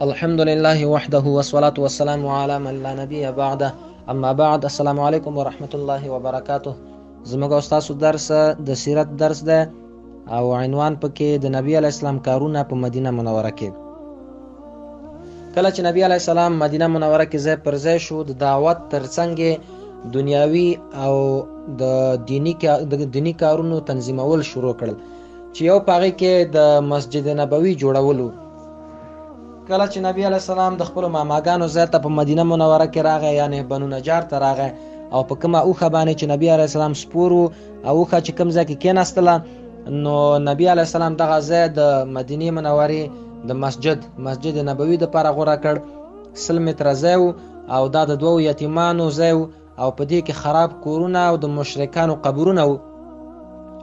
الحمد لله وحده والصلاة والسلام على من لا نبي بعده. اما بعد، السلام علیکم ورحمت الله وبرکاته. زموږ او ستاسو درس د سیرت درس ده او عنوان پکې د نبی علی السلام کارونه په مدینه منوره کې. کله چې نبی علی السلام مدینه منوره کې ځای پر ځای شو، د دعوت ترڅنګ دنیاوي او د دینی کارونو تنظیمول شروع کړل چې یو پاغي کې د مسجد نبوي جوړولو. کله چې نبی علیه السلام د خپل ماماګانو ځای ته په مدینه منوره کې راغی، یعنی بنو نجار ته راغی، او په کومه اوښه باندې چې نبی علیه السلام سپور و او اوښه چې کوم ځای کې کېناستله، نو نبی علیه السلام دغه ځای د مدینې منورې د مسجد نبوي دپاره غوره کړ. 100 متره ځای و او دا د 2 یتیمانو ځای و او په دې کې خراب کورونه او د مشرکانو قبرونه و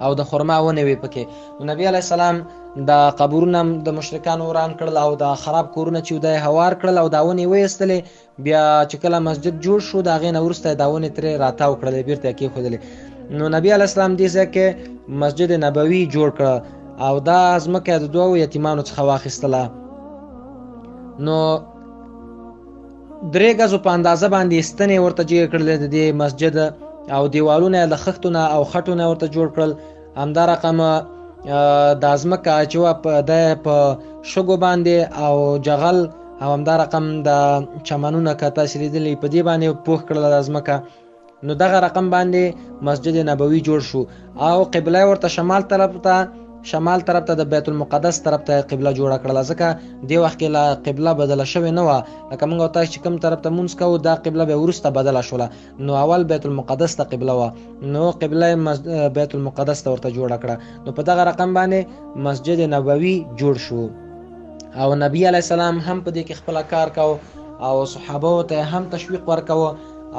او د خرما ونې وې پکې. نو نبی علیه السلام دا قبرونه د مشرکانو وران کړل او دا خراب کورونه چې د هوار کړل او دا ونې ویستلې. بیا چې کله مسجد جوړ شو، د هغې نه وروسته دا ونې ترې راتاو کړلې، بیرته یې کېښودلې. نو نبی علیه السلام دې ځای کې مسجد نبوي جوړ کړه او دا ځمکه د 2 یتیمانو څخه واخیستله. نو 3 ګزو په اندازه باندې ستنې ورته جوړ کړلې د دې مسجد، او دیوالونه یې له خښتونه او خټونه ورته جوړ کړل. همدا رقم دا ځمکه چې وه په شګو باندې او جغل او همدا رقم د چمنونه که تاسې لیدلي په دې باندې پوښ کړله دا ځمکه. نو دغه رقم باندې مسجد نبوي جوړ شو او قبله ورته شمال طرف ته د بیت المقدس طرف ته قبله جوړه کړله، ځکه دې وخت کې لا قبله بدله شوې نه وه. لکه موږ او تاسو چې کوم طرف ته مونځ کوو، دا قبله بیا وروسته بدله شوله. نو اول بیت المقدس ته قبله وه، نو قبله بیت المقدس ته ورته جوړه کړه. نو په دغه رقم باندې مسجد نبوي جوړ شو او نبی علیه السلام هم په دې کې خپل کار کو او صحابه ته هم تشویق ورکوه.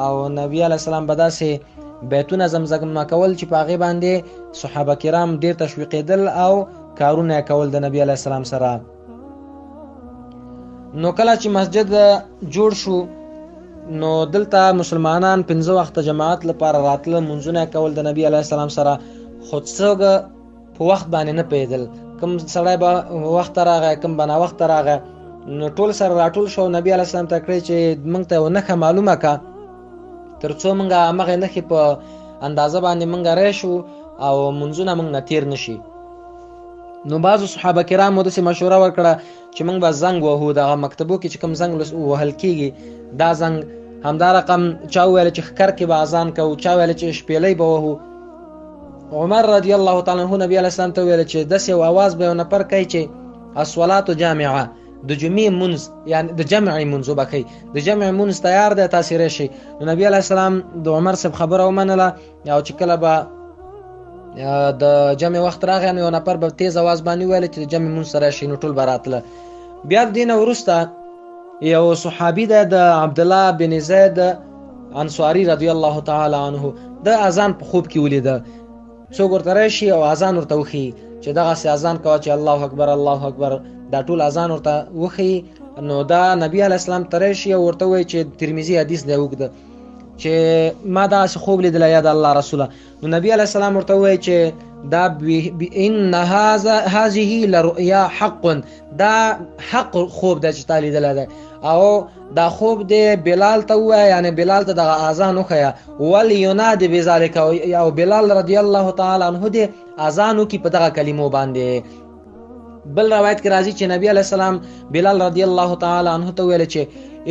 او نبی علیه السلام به داسې بیتونه زمزمه کول چې په هغې باندې صحابه کرام ډېر تشویقېدل او کارونه یې کول د نبی علیه السلام سره. نو کله چې مسجد جوړ شو، نو دلته مسلمانان 5 وخته جماعت لپاره راتله، منځونه یې کول د نبی علیه السلام سره. خو څوک په وخت باندې نه پوهېدل، کوم سړی به وخت راغی، کوم به ناوخت راغی. نو ټول سره راټول شو، نبی علیه السلام ته کړی چې موږ ته یو نښه معلومه که، تر څو موږ همغې نښې په اندازه باندې موږ راشو او منځونه موږ نه تیر نشي. نو بعضو صحابه کرامو داسې مشوره ورکړه چې موږ به زنګ وهو، دغه مکتبو کې چې کوم زنګ وهل کېږي دا زنګ. همدا رقم چا وویل چې ښکر کې به اذان کوو، چا ویل چې شپېلۍ به وهو. عمر رضی الله تعالی عنه نبی علیه السلام ته ویل چې داسې یو اواز به یو نفر کوي چې الصلاة جامعه، د جمعې مونځ، یعنی د جمع مونځ وبخئ، د جمع مونځ تیار دی، تاسې راشئ. نو نبی علیه السلام د عمر صاحب خبره ومنله، او چې کله به د جمع وخت راغی، نو یو نفر به تیز اواز باندې وویل چې د جمع مونځ ته راشئ، نو ټول به راتله. بیا د دې نه وروسته یو صحابي دی د عبدالله بن زید انصاري رضی الله تعالی عنه، د اذان په خوب کې ولیده. څوک ورته راشي او اذان ورته وښیي چې دغسې اذان کوه چې الله اکبر الله اکبر، دا ټول اذان ورته وښیي. نو دا نبی علیه السلام ته راشي او ورته وایي چې ترمذي حدیث دی اوږده چې ما داسې خوب لیدلی یا د الله رسوله. نو نبی علیه السلام ورته وایي چې دا ان هذه لرؤیا حق، دا حق خوب دی چې تا لیدلی دی، او دا خوب دی بلال ته ووایه، یعنی بلال ته دغه اذان وښیه، ولینادي بذلک، او بلال رضی الله تعالی عنه دی اذان وکړي په دغه کلمو باندې. بل روایت کې راځي چې نبی علیه السلام بلال رضی الله تعالی عنه ته ویل چې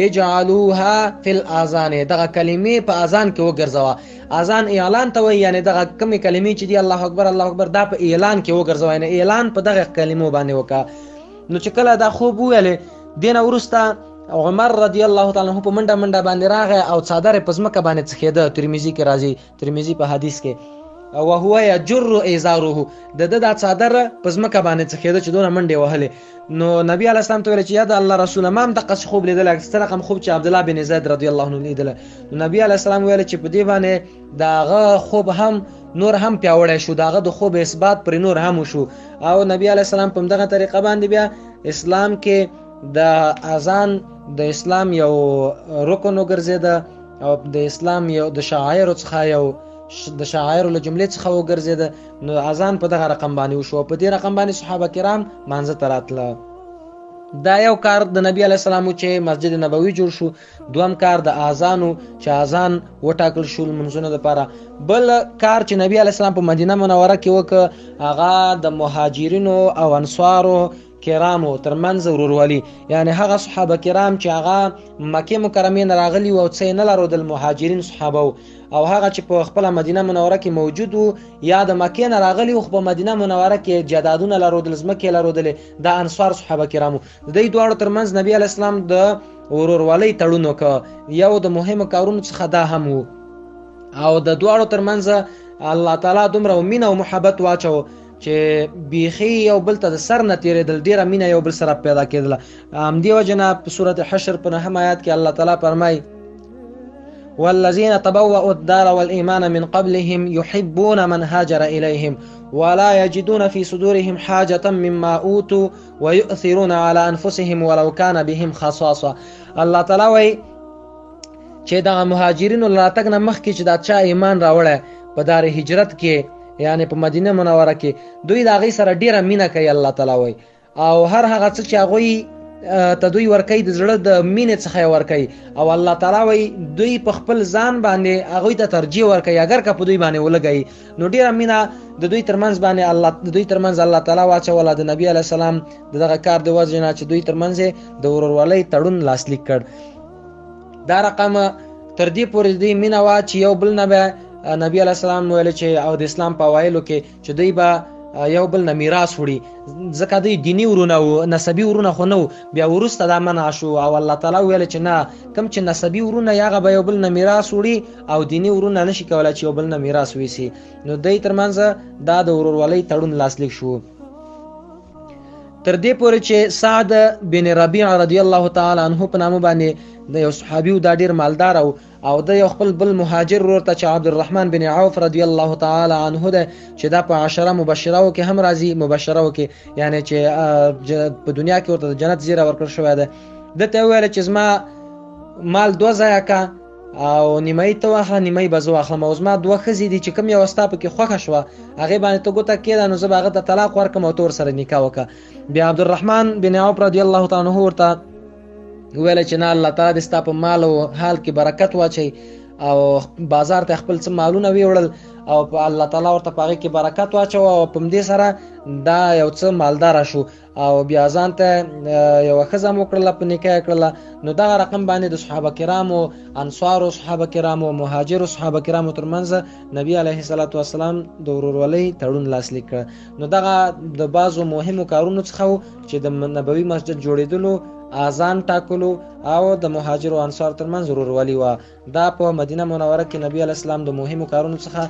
اجعلوها فی الاذان، دغه کلمې په اذان کې وګرځوه. اذان اعلان ته وایي، یعنی دغه کومې کلمې چې دی الله اکبر الله اکبر، دا په اعلان کې وګرځوه، یعنی اعلان په دغه کلمو باندې وکړه. نو چې کله دا خوب وویلې، دې نه وروسته عمر رضی الله تعالی عنه په منډه منډه باندې راغی او څادر یې په ځمکه باندې څښېده. ترمذي کې راځي، ترمذي په حدیث کې، وهو یجر ازاره، د ده دا څادر په ځمکه باندې څښېده چې دونه منډې وهلې. نو نبی علیه السلام ته ویل چې یا د الله رسوله، ما هم دقسې خوب لیدلی، څه رقم خوب چې عبدالله بن زید رضی الله عنه لیدلی. نو نبی علیه السلام ویل چې په دې باندې د هغه خوب هم نور هم پیاوړی شو، د هغه د خوب اثبات پرې نور هم وشو. او نبی علیه السلام په همدغه طریقه باندې بیا اسلام کې د اذان د اسلام یو رکن وګرځېده او د اسلام یو د شعایرو څخه یو د شاعر له جملې څخه وګرځېده. نو اذان په دغه رقم باندې وشو، په دې رقم باندې صحابه کرام مانځه ته راتله. دا یو کار د نبی علیه السلام چې مسجد نبوي جوړ شو. دوم کار د اذانو چې اذان وټاکل شو منځونو لپاره. بل کار چې نبی علیه السلام په مدینه منوره کې وکړ هغه د مهاجرینو او انصارو کرامو ترمنځ ورورولي، یعنی هغه صحابه کرام چې هغه مکه مکرمه نه راغلي او څه نه لرودل مهاجرین صحابه او هغه چې په خپل مدینه منوره کې موجود وو یا د مکه نه راغلي خو په مدینه منوره کې جدادونه لرودل زمکه لرودل د انصار صحابه کرامو د دې دوه ترمنځ نبی علی السلام د ورورولۍ تړون وکړ. یو د مهمو کارونو څخه دا هم وو او د دوه ترمنځ الله تعالی دومره مینه او محبت واچو چې بیخي یو بل ته د سر نه تیرېدل، ډیره مینه یو بل سره پیدا کېدله. همدې وجه نه په سورت حشر په 9 آیات کې الله تعالی فرمایي والذین تبوأوا الدار والإيمان من قبلهم يحبون من هاجر إليهم ولا يجدون في صدورهم حاجة مما أوتوا ويؤثرون على أنفسهم ولو كان بهم خصاصة. الله تعالی وایي چې دا مهاجرینو له راتګ نه مخکې چې دا چا ایمان راوړی په دار هجرت کې یعنی په مدینه منوره کې دوی د هغې سره ډیره مینه کوي. الله تعالی وایي او هر هغه څه چې هغوی ته دوی ورکوي د زړه د مینې څخه یې ورکوي او الله تعالی وایي دوی په خپل ځان باندې هغوی ته ترجیح ورکوي اگر که په دوی باندې ولګوي. نو ډیره مینه د دوی ترمنځ باندې الله تعالی واچوله د نبي علیه السلام د دغه کار د وجې نه چې دوی ترمنځ د ورورولۍ تړون لاسلیک کړ. دا رقم تر دې پورې دوی مینه وه چې یو بل نه به نبی علیه السلام ویل چې او د اسلام په اوایلو کې چې دوی به یو بل نه میراث وړي ځکه دوی دیني ورونه وو، نسبي ورونه خو نه وو. بیا وروسته دا منع شو او الله تعالی ویل چې نه کوم چې نسبي ورونه هغه به یو بل نه میراث وړي او دیني ورونه نشي کولی چې یو بل نه میراث ویسي. نو دوی ترمنځ دا د ورورولۍ تړون لاسلیک شو تر دې پورې چې سعد بن ربیع رضی الله تعالی عنه په نامه باندې د یو صحابي و دا ډیر مالدار او د یو خپل بل مهاجر ورور ته چې عبدالرحمن بن عوف رضی الله تعالی عنه ده چې دا په 10 مبشره کې هم راځي مبشره کې یعنی چې په دنیا کې ورته جنت زیره ورکړل شوې ده. دته ویل چې زما مال 2 ځای کا او نیمه ته واخله نیمه به زه واخلم او زما 2 ښځې دي چې کوم یو ستا پکې خوښه شوه هغې باندې ته ګوته کېده نو زه به هغه ته طلاق ورکړم او ته ورسره نکاح وکړه. بیا عبدالرحمن بن عوف رضی الله تعالی عنه ورته ویل چې نه الله تعالی دې ستا په مال او حال کې برکت واچوي او بازار ته خپل څه مالونه ویوړل او په الله تعالی ورته په هغې کې برکت واچوه او په همدې سره دا یو څه مالداره شو او بیا ځان ته یوه ښځه هم وکړله په نکاح یې کړله. نو دغه رقم باندې د صحابه کرامو انصارو صحابه کرامو مهاجرو صحابه کرامو ترمنځ نبي علیه السلام د ورورولۍ تړون لاسلیک کړ. نو دغه د بعضو مهمو کارونو څخه و چې د نبوي مسجد جوړېدلو اذان ټاکلو او د مهاجرو انصار ترمنځ ورورولي وه. دا په مدینه منوره کې نبی علیه السلام د مهمو کارونو څخه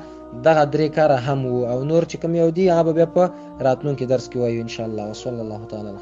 دغه 3 کاره هم وو او نور چې کوم یو دي هغه به بیا په راتلونکي درس کې وایو ان شاء الله. وصلی الله تعالی علیه